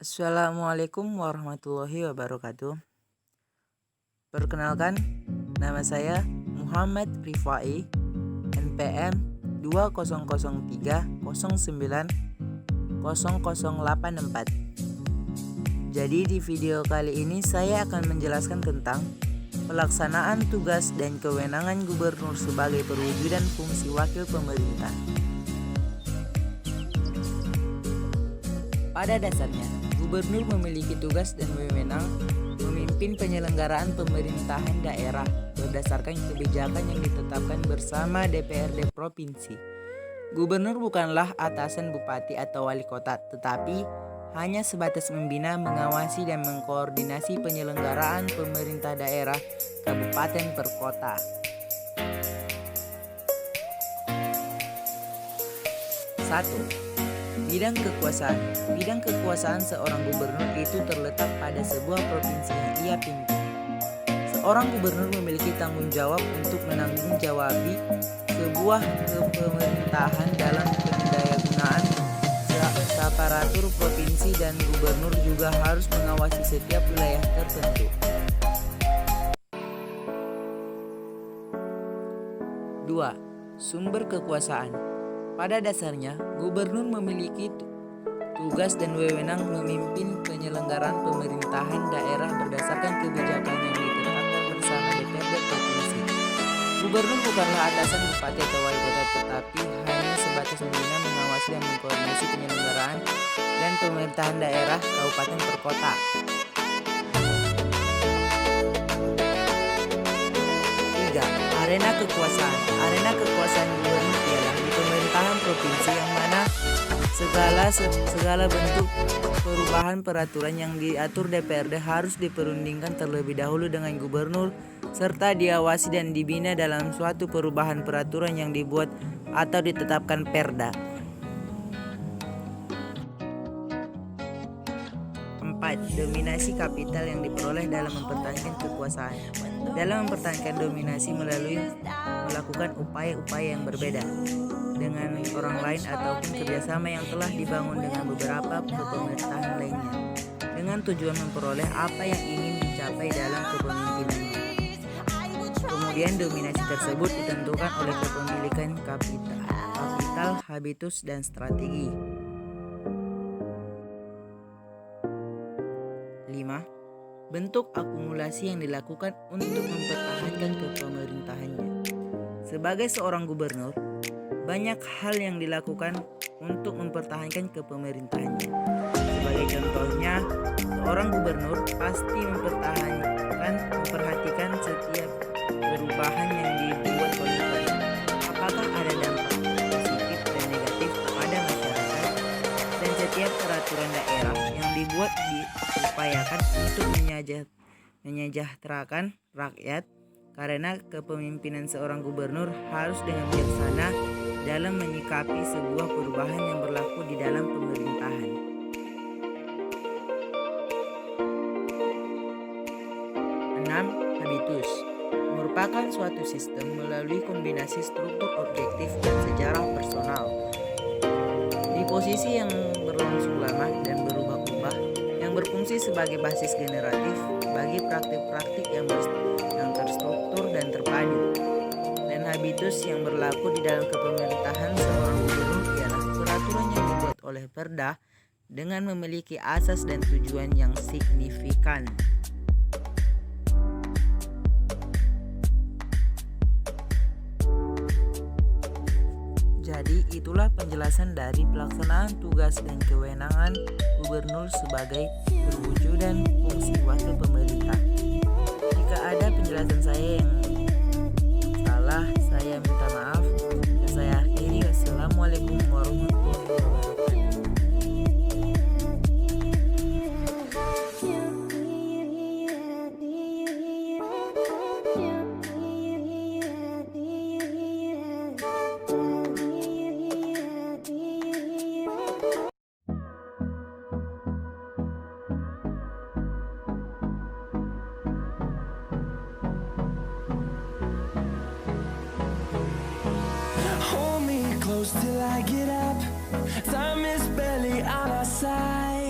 Assalamualaikum warahmatullahi wabarakatuh. Perkenalkan, nama saya Muhammad Rifai, NPM 2003090084. Jadi di video kali ini saya akan menjelaskan tentang pelaksanaan tugas dan kewenangan gubernur sebagai perwujudan fungsi wakil pemerintah. Pada dasarnya, gubernur memiliki tugas dan wewenang memimpin penyelenggaraan pemerintahan daerah berdasarkan kebijakan yang ditetapkan bersama DPRD provinsi. Gubernur bukanlah atasan bupati atau wali kota, tetapi hanya sebatas membina, mengawasi, dan mengkoordinasi penyelenggaraan pemerintah daerah kabupaten per kota. 1. Bidang kekuasaan. Bidang kekuasaan seorang gubernur itu terletak pada sebuah provinsi yang ia pimpin. Seorang gubernur memiliki tanggung jawab untuk menanggung-jawabi sebuah kepemerintahan dalam pendayagunaan aparatur provinsi, dan gubernur juga harus mengawasi setiap wilayah tertentu. 2. Sumber kekuasaan. Pada dasarnya, gubernur memiliki tugas dan wewenang memimpin penyelenggaraan pemerintahan daerah berdasarkan kebijakan yang ditetapkan bersama DPRD provinsi. Gubernur bukanlah atasan bupati atau wali kota, tetapi hanya sebatas membina, mengawasi, dan mengkoordinasi penyelenggaraan dan pemerintahan daerah kabupaten per kota. 3. Arena kekuasaan. Arena kekuasaan gubernur ialah di pemerintahan provinsi, yang mana segala bentuk perubahan peraturan yang diatur DPRD harus diperundingkan terlebih dahulu dengan gubernur, serta diawasi dan dibina dalam suatu perubahan peraturan yang dibuat atau ditetapkan Perda. 4. Dominasi kapital yang diperoleh dalam mempertahankan kekuasaan. Dalam mempertahankan dominasi melalui melakukan upaya-upaya yang berbeda dengan orang lain ataupun kerjasama yang telah dibangun dengan beberapa pemerintahan lainnya, dengan tujuan memperoleh apa yang ingin dicapai dalam kepemimpinannya. Kemudian dominasi tersebut ditentukan oleh kepemilikan kapital, habitus, dan strategi. 5. Bentuk akumulasi yang dilakukan untuk mempertahankan kepemerintahannya. Sebagai seorang gubernur, banyak hal yang dilakukan untuk mempertahankan kepemerintahannya. Sebagai contohnya, seorang gubernur pasti memperhatikan setiap perubahan yang dibuat oleh pemerintah. Apakah ada dampak positif dan negatif kepada masyarakat, dan setiap peraturan daerah yang dibuat diupayakan untuk menyejahterakan rakyat, karena kepemimpinan seorang gubernur harus dengan bijaksana dalam menyikapi sebuah perubahan yang berlaku di dalam pemerintahan. 6. Habitus merupakan suatu sistem melalui kombinasi struktur objektif dan sejarah personal. Di posisi yang berlangsung lama dan berubah-ubah, yang berfungsi sebagai basis generatif bagi praktik-praktik yang terstruktur dan terpadu. Dan habitus yang berlaku di dalam kepemerintahan seorang gubernur ialah peraturan yang dibuat oleh Perda dengan memiliki asas dan tujuan yang signifikan. Jadi itulah penjelasan dari pelaksanaan tugas dan kewenangan gubernur sebagai perwujudan fungsi wakil pemerintah. Jika ada penjelasan saya yang salah, saya minta maaf. Dan saya akhiri. Wassalamualaikum warahmatullahi wabarakatuh. Hold me close till I get up. Time is barely on our side.